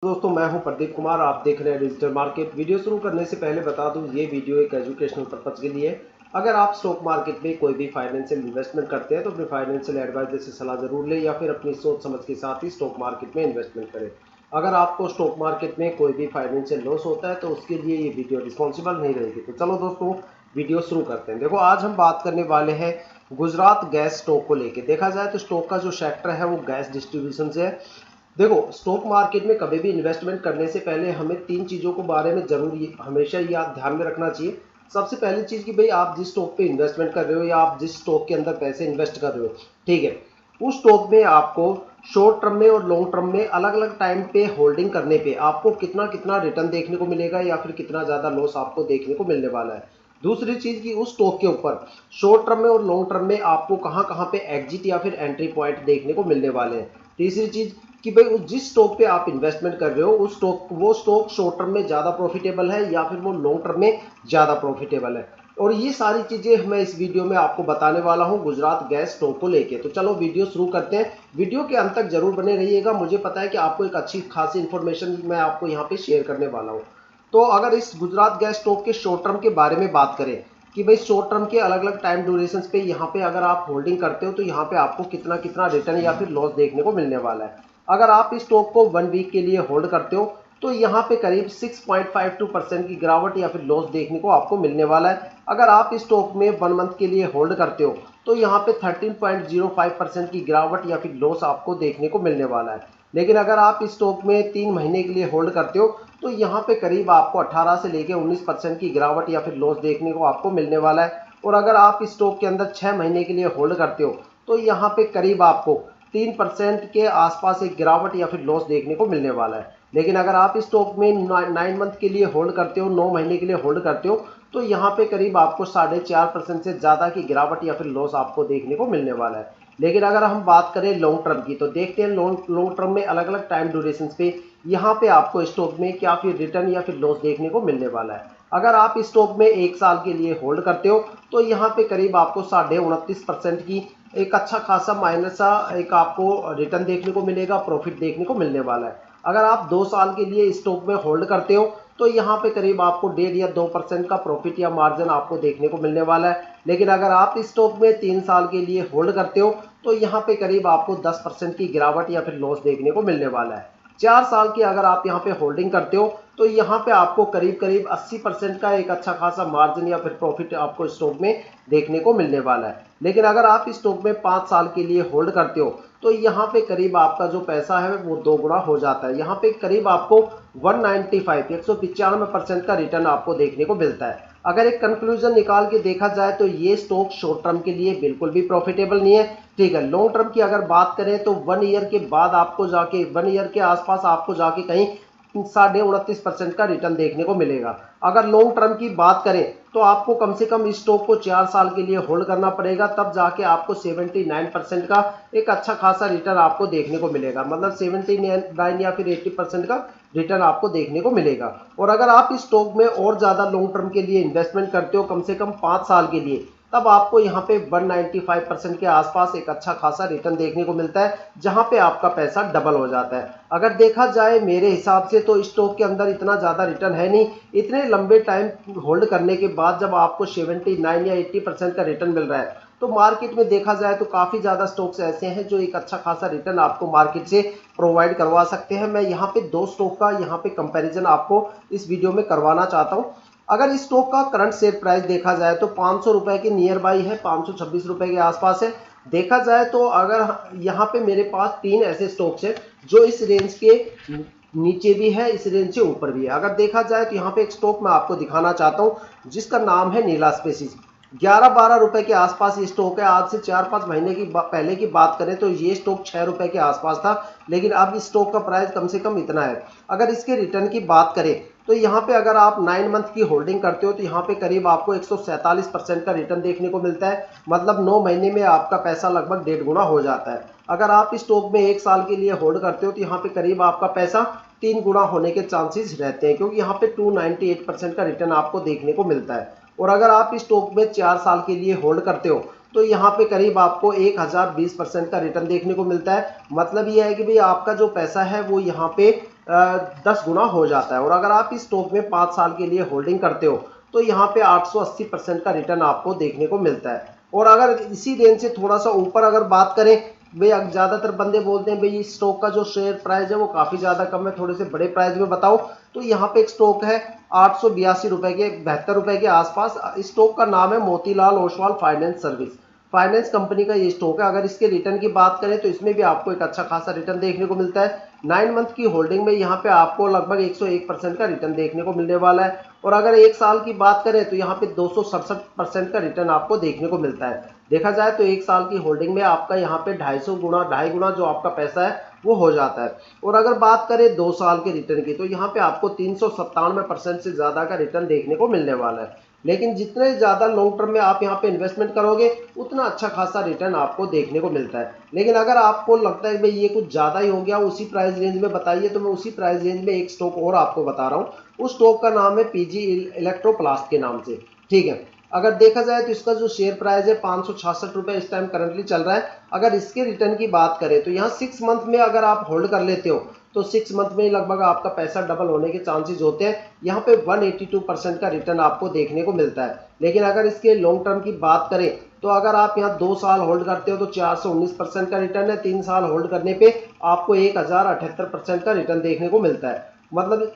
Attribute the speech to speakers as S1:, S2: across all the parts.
S1: दोस्तों मैं हूं प्रदीप कुमार। आप देख रहे हैं डिजिटल मार्केट। वीडियो शुरू करने से पहले बता दूं, ये वीडियो एक एजुकेशनल पर्पज के लिए है। अगर आप स्टॉक मार्केट में कोई भी फाइनेंशियल इन्वेस्टमेंट करते हैं तो अपने फाइनेंशियल एडवाइजर से सलाह जरूर लें या फिर अपनी सोच समझ के साथ ही स्टॉक मार्केट में इन्वेस्टमेंट करें। अगर आपको स्टॉक मार्केट में कोई भी फाइनेंशियल लॉस होता है तो उसके लिए ये वीडियो रिस्पॉन्सिबल नहीं रहेगी। तो चलो दोस्तों वीडियो शुरू करते हैं। देखो, आज हम बात करने वाले हैं गुजरात गैस स्टॉक को लेकर। देखा जाए तो स्टॉक का जो सेक्टर है वो गैस डिस्ट्रीब्यूशन से है। देखो, स्टॉक मार्केट में कभी भी इन्वेस्टमेंट करने से पहले हमें तीन चीज़ों के बारे में जरूर हमेशा याद ध्यान में रखना चाहिए। सबसे पहली चीज़ कि भाई आप जिस स्टॉक पे इन्वेस्टमेंट कर रहे हो या आप जिस स्टॉक के अंदर पैसे इन्वेस्ट कर रहे हो, ठीक है, उस स्टॉक में आपको शॉर्ट टर्म में और लॉन्ग टर्म में अलग अलग टाइम पे होल्डिंग करने पे आपको कितना कितना रिटर्न देखने को मिलेगा या फिर कितना ज़्यादा लॉस आपको देखने को मिलने वाला है। दूसरी चीज़ कि उस स्टॉक के ऊपर शॉर्ट टर्म में और लॉन्ग टर्म में आपको कहाँ कहाँ पे एग्जिट या फिर एंट्री पॉइंट देखने को मिलने वाले हैं। तीसरी चीज़ कि भाई उस जिस स्टॉक पे आप इन्वेस्टमेंट कर रहे हो वो स्टॉक शॉर्ट टर्म में ज़्यादा प्रॉफिटेबल है या फिर वो लॉन्ग टर्म में ज़्यादा प्रॉफिटेबल है। और ये सारी चीज़ें मैं इस वीडियो में आपको बताने वाला हूँ गुजरात गैस स्टॉक को लेके। तो चलो वीडियो शुरू करते हैं। वीडियो के अंत तक जरूर बने रहिएगा। मुझे पता है कि आपको एक अच्छी खासी इन्फॉर्मेशन मैं आपको यहाँ पे शेयर करने वाला हूँ। तो अगर इस गुजरात गैस स्टॉक के शॉर्ट टर्म के बारे में बात करें कि भाई शॉर्ट टर्म के अलग अलग टाइम ड्यूरेशन पे यहाँ पे अगर आप होल्डिंग करते हो तो यहाँ पे आपको कितना कितना रिटर्न या फिर लॉस देखने को मिलने वाला है। अगर आप इस स्टॉक को 1 वीक के लिए होल्ड करते हो तो यहाँ पे करीब 6.52% की गिरावट या फिर लॉस देखने को आपको मिलने वाला है। अगर आप इस स्टॉक में 1 मंथ के लिए होल्ड करते हो तो यहाँ पे 13.05% की गिरावट या फिर लॉस आपको देखने को मिलने वाला है। लेकिन अगर आप इस स्टॉक में 3 महीने के लिए होल्ड करते हो तो यहाँ पे करीब आपको 18 से लेकर 19% की गिरावट या फिर लॉस देखने को आपको मिलने वाला है। और अगर आप इस स्टॉक के अंदर 6 महीने के लिए होल्ड करते हो तो यहाँ पे करीब आपको 3% के आसपास एक गिरावट या फिर लॉस देखने को मिलने वाला है। लेकिन अगर आप इस स्टॉक में 9 मंथ के लिए होल्ड करते हो, 9 महीने के लिए होल्ड करते हो तो यहाँ पे करीब आपको 4.5% से ज़्यादा की गिरावट या फिर लॉस आपको देखने को मिलने वाला है। लेकिन अगर हम बात करें लॉन्ग टर्म की तो देखते हैं लॉन्ग टर्म में अलग अलग टाइम ड्यूरेशन पे यहाँ पे आपको स्टॉक में क्या फिर रिटर्न या फिर लॉस देखने को मिलने वाला है। अगर आप इस स्टॉक में 1 साल के लिए होल्ड करते हो तो यहाँ पे करीब आपको 29.5% की एक अच्छा खासा माइनस सा एक आपको रिटर्न देखने को मिलेगा, प्रॉफिट देखने को मिलने वाला है। अगर आप 2 साल के लिए स्टॉक में होल्ड करते हो तो यहाँ पे करीब आपको 1.5 या 2% का प्रॉफिट या मार्जिन आपको देखने को मिलने वाला है। लेकिन अगर आप इस स्टॉक में 3 साल के लिए होल्ड करते हो तो यहाँ पे करीब आपको 10% की गिरावट या फिर लॉस देखने को मिलने वाला है। 4 साल की अगर आप यहाँ पे होल्डिंग करते हो तो यहाँ पे आपको करीब करीब 80% का एक अच्छा खासा मार्जिन या फिर प्रॉफिट आपको स्टॉक में देखने को मिलने वाला है। लेकिन अगर आप इस स्टॉक में 5 साल के लिए होल्ड करते हो तो यहाँ पे करीब आपका जो पैसा है वो 2 गुना हो जाता है। यहाँ पे करीब आपको 195% का रिटर्न आपको देखने को मिलता है। अगर एक कंक्लूजन निकाल के देखा जाए तो ये स्टॉक शॉर्ट टर्म के लिए बिल्कुल भी प्रॉफिटेबल नहीं है, ठीक है। लॉन्ग टर्म की अगर बात करें तो 1 ईयर के बाद आपको जाके 1 ईयर के आसपास आपको जाके कहीं 29.5% का रिटर्न देखने को मिलेगा। अगर लॉन्ग टर्म की बात करें तो आपको कम से कम इस स्टॉक को 4 साल के लिए होल्ड करना पड़ेगा, तब जाके आपको 79% का एक अच्छा खासा रिटर्न आपको देखने को मिलेगा। मतलब 79 या फिर 80% का रिटर्न आपको देखने को मिलेगा। और अगर आप इस स्टॉक में और ज़्यादा लॉन्ग टर्म के लिए इन्वेस्टमेंट करते हो कम से कम 5 साल के लिए, तब आपको यहाँ पे 195% के आसपास एक अच्छा खासा रिटर्न देखने को मिलता है, जहाँ पे आपका पैसा डबल हो जाता है। अगर देखा जाए मेरे हिसाब से तो स्टॉक के अंदर इतना ज़्यादा रिटर्न है नहीं। इतने लंबे टाइम होल्ड करने के बाद जब आपको 79 या 80% का रिटर्न मिल रहा है तो मार्केट में देखा जाए तो काफ़ी ज़्यादा स्टॉक्स ऐसे हैं जो एक अच्छा खासा रिटर्न आपको मार्केट से प्रोवाइड करवा सकते हैं। मैं यहाँ पे 2 स्टॉक का यहाँ पे कंपैरिजन आपको इस वीडियो में करवाना चाहता हूँ। अगर इस स्टॉक का करंट शेयर प्राइस देखा जाए तो 500 रुपए के नियर बाई है, 526 रुपए के आसपास है। देखा जाए तो अगर यहाँ पे मेरे पास 3 ऐसे स्टॉक्स हैं जो इस रेंज के नीचे भी है, इस रेंज से ऊपर भी है। अगर देखा जाए तो यहाँ पे एक स्टॉक मैं आपको दिखाना चाहता हूँ जिसका नाम है नीला स्पेसिस। 11-12 रुपए के आसपास ये स्टॉक है। आज से 4-5 महीने की पहले की बात करें तो ये स्टॉक 6 रुपए के आसपास था, लेकिन अब इस स्टॉक का प्राइस कम से कम इतना है। अगर इसके रिटर्न की बात करें तो यहाँ पे अगर आप 9 मंथ की होल्डिंग करते हो तो यहाँ पे करीब आपको 147% का रिटर्न देखने को मिलता है। मतलब 9 महीने में आपका पैसा लगभग 1.5 गुना हो जाता है। अगर आप इस स्टॉक में 1 साल के लिए होल्ड करते हो तो यहाँ पे करीब आपका पैसा 3 गुना होने के चांसेस रहते हैं, क्योंकि यहाँ पे 298% का रिटर्न आपको देखने को मिलता है। और अगर आप इस स्टॉक में 4 साल के लिए होल्ड करते हो तो यहाँ पे करीब आपको 1020% का रिटर्न देखने को मिलता है। मतलब ये है कि भाई आपका जो पैसा है वो यहाँ पे 10 गुना हो जाता है। और अगर आप इस स्टॉक में 5 साल के लिए होल्डिंग करते हो तो यहाँ पे 880% का रिटर्न आपको देखने को मिलता है। और अगर इसी रेंज से थोड़ा सा ऊपर अगर बात करें, भाई ज़्यादातर बंदे बोलते हैं भाई इस स्टॉक का जो शेयर प्राइस है वो काफ़ी ज़्यादा कम है, थोड़े से बड़े प्राइस में बताओ। तो यहाँ पे एक स्टॉक है 882 रुपए के, 72 रुपए के आसपास। इस स्टॉक का नाम है Motilal Oswal finance service, finance company का ये स्टॉक है। अगर इसके रिटर्न की बात करें तो इसमें भी आपको एक अच्छा खासा रिटर्न देखने को मिलता है। 9 मंथ की होल्डिंग में यहाँ पे आपको लगभग 101% का रिटर्न देखने को मिलने वाला है। और अगर एक साल की बात करें तो यहाँ पे 267% का रिटर्न आपको देखने को मिलता है। देखा जाए तो एक साल की होल्डिंग में आपका यहाँ पे 250 गुना, 2.5 गुना जो आपका पैसा है वो हो जाता है। और अगर बात करें 2 साल के रिटर्न की तो यहाँ पे आपको 397% से ज़्यादा का रिटर्न देखने को मिलने वाला है। लेकिन जितने ज़्यादा लॉन्ग टर्म में आप यहाँ पे इन्वेस्टमेंट करोगे उतना अच्छा खासा रिटर्न आपको देखने को मिलता है। लेकिन अगर आपको लगता है कि भाई ये कुछ ज़्यादा ही हो गया, उसी प्राइस रेंज में बताइए, तो मैं उसी प्राइस रेंज में एक स्टॉक और आपको बता रहा हूँ। उस स्टॉक का नाम है पीजी इलेक्ट्रोप्लास्ट के नाम से, ठीक है। अगर देखा जाए तो इसका जो शेयर प्राइस है 566 रुपये इस टाइम करंटली चल रहा है। अगर इसके रिटर्न की बात करें तो यहाँ 6 मंथ में अगर आप होल्ड कर लेते हो तो 6 मंथ में लगभग आपका पैसा डबल होने के चांसेस होते हैं। यहाँ पे 182% का रिटर्न आपको देखने को मिलता है। लेकिन अगर इसके लॉन्ग टर्म की बात करें तो अगर आप यहाँ 2 साल होल्ड करते हो तो 419% का रिटर्न है। 3 साल होल्ड करने पे आपको 1078% का रिटर्न देखने को मिलता है। मतलब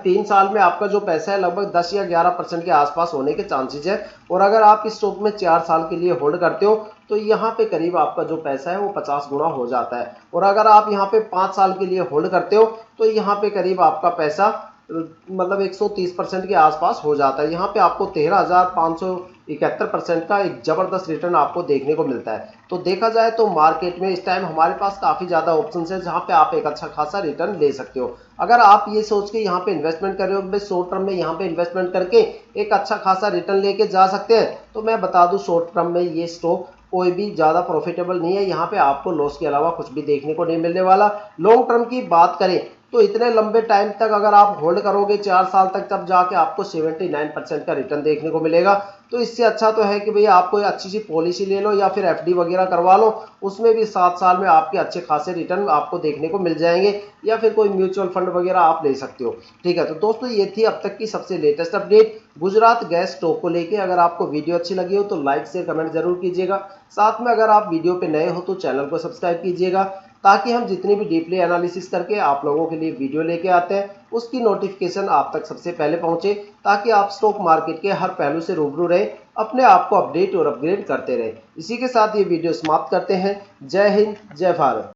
S1: 3 साल में आपका जो पैसा है लगभग 10 या 11% के आसपास होने के चांसेस है। और अगर आप इस स्टॉक में 4 साल के लिए होल्ड करते हो तो यहाँ पे करीब आपका जो पैसा है वो 50 गुना हो जाता है। और अगर आप यहाँ पे 5 साल के लिए होल्ड करते हो तो यहाँ पे करीब आपका पैसा मतलब 130% के आसपास हो जाता है। यहाँ पे आपको 13,571% का एक ज़बरदस्त रिटर्न आपको देखने को मिलता है। तो देखा जाए तो मार्केट में इस टाइम हमारे पास काफ़ी ज़्यादा ऑप्शंस है जहाँ पे आप एक अच्छा खासा रिटर्न ले सकते हो। अगर आप ये सोच के यहाँ पे इन्वेस्टमेंट कर रहे हो कि शॉर्ट टर्म में यहाँ पे इन्वेस्टमेंट करके एक अच्छा खासा रिटर्न लेके जा सकते हैं, तो मैं बता दूँ शॉर्ट टर्म में ये स्टॉक कोई भी ज़्यादा प्रॉफिटेबल नहीं है। यहाँ पे आपको लॉस के अलावा कुछ भी देखने को नहीं मिलने वाला। लॉन्ग टर्म की बात करें तो इतने लंबे टाइम तक अगर आप होल्ड करोगे 4 साल तक, तब जाके आपको 79% का रिटर्न देखने को मिलेगा। तो इससे अच्छा तो है कि भैया आप कोई अच्छी सी पॉलिसी ले लो या फिर एफडी वगैरह करवा लो, उसमें भी 7 साल में आपके अच्छे खासे रिटर्न आपको देखने को मिल जाएंगे। या फिर कोई म्यूचुअल फंड वगैरह आप ले सकते हो, ठीक है। तो दोस्तों ये थी अब तक की सबसे latest update Gujarat gas stock को लेके। अगर आपको वीडियो अच्छी लगी हो तो लाइक शेयर कमेंट जरूर कीजिएगा। साथ में अगर आप वीडियो पे नए हो तो चैनल को सब्सक्राइब कीजिएगा, ताकि हम जितनी भी डीपली एनालिसिस करके आप लोगों के लिए वीडियो लेके आते हैं उसकी नोटिफिकेशन आप तक सबसे पहले पहुंचे, ताकि आप स्टॉक मार्केट के हर पहलू से रूबरू रहे, अपने आप को अपडेट और अपग्रेड करते रहे। इसी के साथ ये वीडियो समाप्त करते हैं। जय हिंद, जय भारत।